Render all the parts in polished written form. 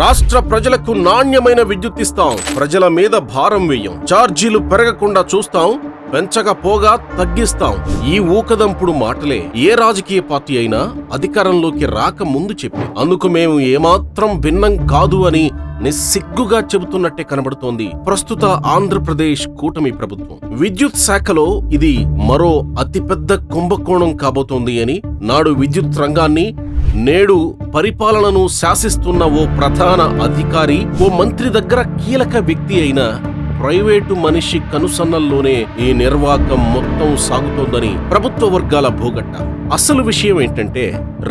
రాష్ట్ర ప్రజలకు నాణ్యమైన విద్యుత్ ఇస్తాం, ప్రజల మీద భారం వేయం, ఛార్జీలు పెరగకుండా చూస్తాం, పెంచకపోగా తగ్గిస్తాం. ఈ ఊకదంపుడు మాటలే ఏ రాజకీయ పార్టీ అయినా అధికారంలోకి రాక ముందు చెప్పి, అందుకు మేము ఏమాత్రం భిన్నం కాదు అని నిస్సిగ్గుగా చెబుతున్నట్టే కనబడుతోంది ప్రస్తుత ఆంధ్రప్రదేశ్ కూటమి ప్రభుత్వం. విద్యుత్ శాఖలో ఇది మరో అతిపెద్ద కుంభకోణం కాబోతోంది అని, నాడు విద్యుత్ రంగాన్ని నేడు పరిపాలనను శాసిస్తున్న ఓ ప్రధాన అధికారి, ఓ మంత్రి దగ్గర కీలక వ్యక్తి అయిన ప్రైవేటు మనిషి కనుసన్నల్లోనే ఈ నిర్వాకం మొత్తం సాగుతోందని ప్రభుత్వ వర్గాల భూగట్ట. అసలు విషయం ఏంటంటే,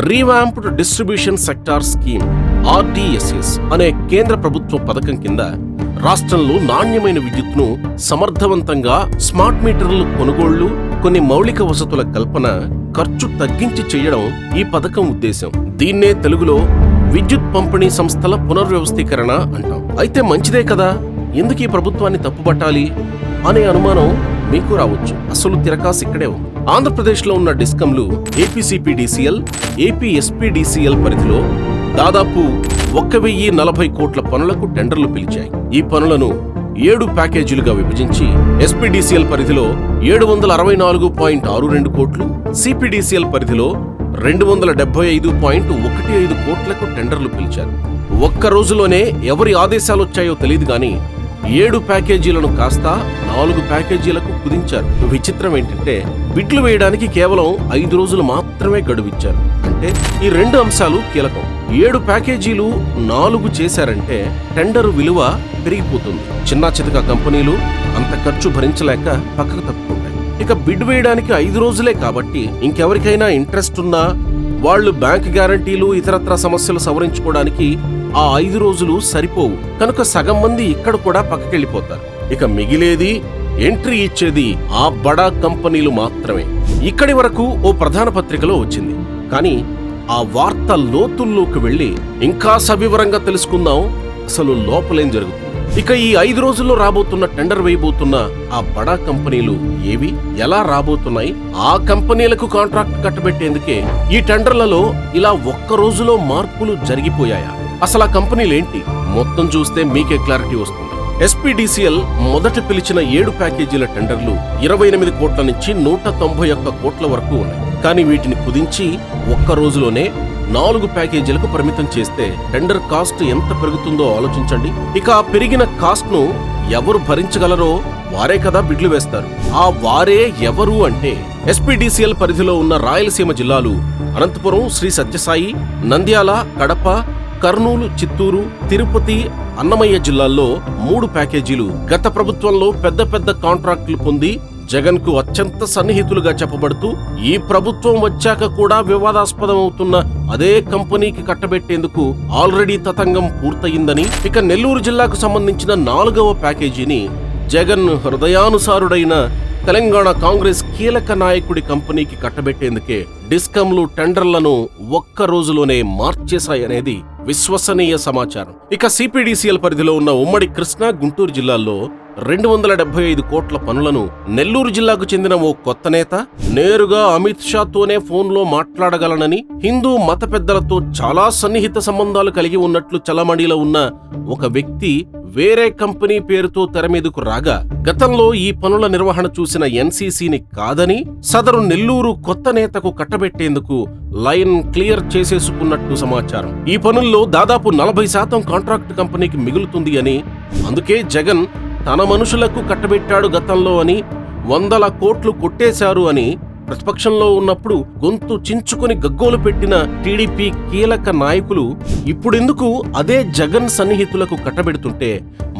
రీవాంప్డ్ డిస్ట్రిబ్యూషన్ సెక్టార్ స్కీమ్ RDSS అనే కేంద్ర ప్రభుత్వ పథకం కింద రాష్ట్రంలో నాణ్యమైన విద్యుత్ను సమర్థవంతంగా స్మార్ట్ మీటర్లు కొనుగోళ్లు, కొన్ని మౌలిక వసతుల కల్పన, ఖర్చు తగ్గించి చేయడం ఈ పథకం ఉద్దేశం. దీన్నే తెలుగులో విద్యుత్ పంపిణీ సంస్థల పునర్వ్యవస్థీకరణ అంటాం. అయితే మంచిదే కదా, ఎందుకు ఈ ప్రభుత్వాన్ని తప్పుపట్టాలి అనే అనుమానం మీకు రావచ్చు. అసలు తిరకాసు ఇక్కడే ఉంది. ఆంధ్రప్రదేశ్ లో ఉన్న డిస్కంలు APCPDCL, APSPDCL పరిధిలో దాదాపు 1040 కోట్ల పనులకు టెండర్లు పిలిచాయి. ఈ పనులను 7 ప్యాకేజీలుగా విభజించి SPDCL పరిధిలో 764.62 కోట్లు, CPDCL పరిధిలో 275.15 కోట్లకు టెండర్లు పిలిచారు. ఒక్క రోజులోనే ఎవరి ఆదేశాలొచ్చాయో తెలియదు గాని 7 ప్యాకేజీలను కాస్త 4 ప్యాకేజీలకు కుదించారు. విచిత్రం ఏంటంటే, బిడ్లు వేయడానికి కేవలం 5 రోజులు మాత్రమే గడువిచ్చారు. అంటే ఈ 2 అంశాలు కీలకం. 7 ప్యాకేజీలు 4 చేశారంటే టెండర్ విలువ పెరిగిపోతుంది. చిన్న చితక కంపెనీలు అంత ఖర్చు భరించలేక పక్కకు తప్పుకుంటాయి. ఇక బిడ్ వేయడానికి 5 రోజులే కాబట్టి ఇంకెవరికైనా ఇంట్రెస్ట్ ఉన్నా వాళ్లు బ్యాంక్ గ్యారంటీలు, ఇతరత్ర సమస్యలు సవరించుకోవడానికి ఆ 5 రోజులు సరిపోవు. కనుక సగం మంది ఇక్కడ కూడా పక్కకెళ్లిపోతారు. ఇక మిగిలేది ఎంట్రీ ఇచ్చేది ఆ బడా కంపెనీలు మాత్రమే. ఇక్కడి వరకు ఓ ప్రధాన పత్రికలో వచ్చింది. కానీ ఆ వార్త లోతుల్లోకి వెళ్లి ఇంకా సవివరంగా తెలుసుకుందాం అసలు లోపలేం జరుగుతుంది. ఇక ఈ 5 రోజుల్లో రాబోతున్న టెండర్ వేయబోతున్న ఆ బడా కంపెనీలు ఏవి, ఎలా రాబోతున్నాయి, ఆ కంపెనీలకు కాంట్రాక్ట్ కట్టబెట్టేందుకే ఈ టెండర్లలో ఇలా ఒక్క రోజులో మార్పులు జరిగిపోయాయా? అసలు ఆ కంపెనీలేంటి? మొత్తం చూస్తే మీకే క్లారిటీ వస్తుంది. SPDCL మొదట పిలిచిన 7 ప్యాకేజీల టెండర్లు 28 కోట్ల నుంచి 191 కోట్ల వరకు ఉన్నాయి. కానీ వీటిని కుదించి ఒక్క రోజులోనే 4 ప్యాకేజీలకు పరిమితం చేస్తే టెండర్ కాస్ట్ ఎంత పెరుగుతుందో ఆలోచించండి. ఇక ఆ పెరిగిన కాస్ట్ ను ఎవరు భరించగలరో వారే కదా బిడ్లు వేస్తారు. ఆ వారే ఎవరు అంటే, SPDCL పరిధిలో ఉన్న రాయలసీమ జిల్లాలు అనంతపురం, శ్రీ సత్యసాయి, నంద్యాల, కడప, కర్నూలు, చిత్తూరు, తిరుపతి, అన్నమయ్య జిల్లాల్లో 3 ప్యాకేజీలు గత ప్రభుత్వంలో పెద్ద పెద్ద కాంట్రాక్టులు పొంది జగన్ కు అత్యంత సన్నిహితులుగా చెప్పబడుతూ ఈ ప్రభుత్వం వచ్చాక కూడా వివాదాస్పదం అవుతున్న అదే కంపెనీకి కట్టబెట్టేందుకు ఆల్రెడీ తతంగం పూర్తయిందని, ఇక నెల్లూరు జిల్లాకు సంబంధించిన 4వ ప్యాకేజీని జగన్ హృదయానుసారుడైన తెలంగాణ కాంగ్రెస్ కీలక నాయకుడి కంపెనీకి కట్టబెట్టేందుకే డిస్కంలు టెండర్లను ఒక్క రోజులోనే మార్చేశాయనేది విశ్వసనీయ సమాచారం. ఇక CPDCL పరిధిలో ఉన్న ఉమ్మడి కృష్ణా, గుంటూరు జిల్లాల్లో 275 కోట్ల పనులను నెల్లూరు జిల్లాకు చెందిన ఓ కొత్త నేత నేరుగా అమిత్ షాతోనే ఫోన్లో మాట్లాడగలనని, హిందూ మత పెద్దలతో చాలా సన్నిహిత సంబంధాలు కలిగి ఉన్నట్లు చలమణిలో ఉన్న ఒక వ్యక్తి వేరే కంపెనీ పేరుతో తెరమీదకు రాగా, గతంలో ఈ పనుల నిర్వహణ చూసిన NCCని కాదని సదరు నెల్లూరు కొత్త నేతకు కట్టబెట్టేందుకు లైన్ క్లియర్ చేసేసుకున్నట్టు సమాచారం. ఈ పనుల్లో దాదాపు 40% కాంట్రాక్ట్ కంపెనీకి మిగులుతుంది అని, అందుకే జగన్ తన మనుషులకు కట్టబెట్టాడు గతంలో అని, 100 కోట్లు కొట్టేశారు అని ప్రతిపక్షంలో ఉన్నప్పుడు గొంతు చించుకొని గగ్గోలు పెట్టిన టీడీపీ కీలక నాయకులు ఇప్పుడెందుకు అదే జగన్ సన్నిహితులకు కట్టబెడుతుంటే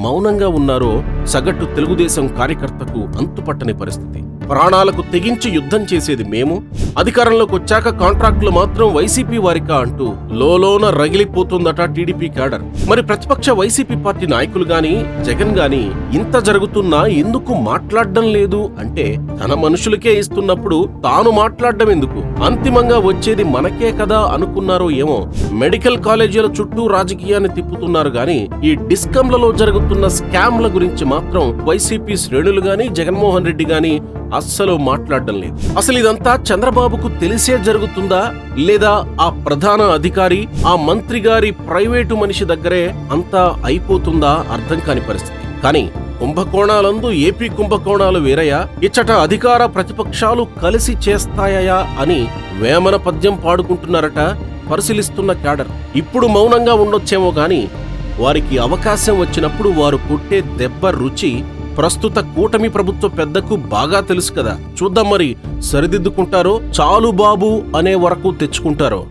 మౌనంగా ఉన్నారో సగటు తెలుగుదేశం కార్యకర్తకు అంతుపట్టని పరిస్థితి. ప్రాణాలకు తెగించి యుద్ధం చేసేది మేము, అధికారంలోకి వచ్చాక కాంట్రాక్టులు మాత్రం వైసీపీ వారికా అంటూ లోలోన రగిలిపోతుందట టీడీపీ క్యాడర్. మరి ప్రతిపక్ష వైసీపీ పార్టీ నాయకులు గాని, జగన్ గాని ఇంత జరుగుతున్నా ఎందుకు మాట్లాడడం లేదు అంటే, తన మనుషులకే ఇస్తున్నప్పుడు తాను మాట్లాడడం ఎందుకు, అంతిమంగా వచ్చేది మనకే కదా అనుకున్నారో ఏమో. మెడికల్ కాలేజీల చుట్టూ రాజకీయాన్ని తిప్పుతున్నారు గాని ఈ డిస్కంలలో జరుగుతున్న జరుగుతున్న స్కామ్ల గురించి మాత్రం వైసీపీ శ్రేణులు గాని జగన్మోహన్ రెడ్డి గాని అస్సలు మాట్లాడడం లేదు. అసలు ఇదంతా చంద్రబాబుకు తెలిసే జరుగుతుందా లేదా ఆ ప్రధాన అధికారి ఆ మంత్రి గారి ప్రైవేటు మనిషి దగ్గరే అంతా అయిపోతుందా అర్థం కాని పరిస్థితి. కానీ కుంభకోణాలందు ఏపీ కుంభకోణాలు వేరయ్యా, ఇచ్చట అధికార ప్రతిపక్షాలు కలిసి చేస్తాయా అని వేమన పద్యం పాడుకుంటున్నారట పరిశీలిస్తున్న క్యాడర్. ఇప్పుడు మౌనంగా ఉండొచ్చేమో గాని వారికి అవకాశం వచ్చినప్పుడు వారు కొట్టే దెబ్బ రుచి ప్రస్తుత కూటమి ప్రభుత్వ పెద్దకు బాగా తెలుసు కదా. చూద్దాం మరి సరిదిద్దుకుంటారో చాలు బాబు అనే వరకు తెచ్చుకుంటారో.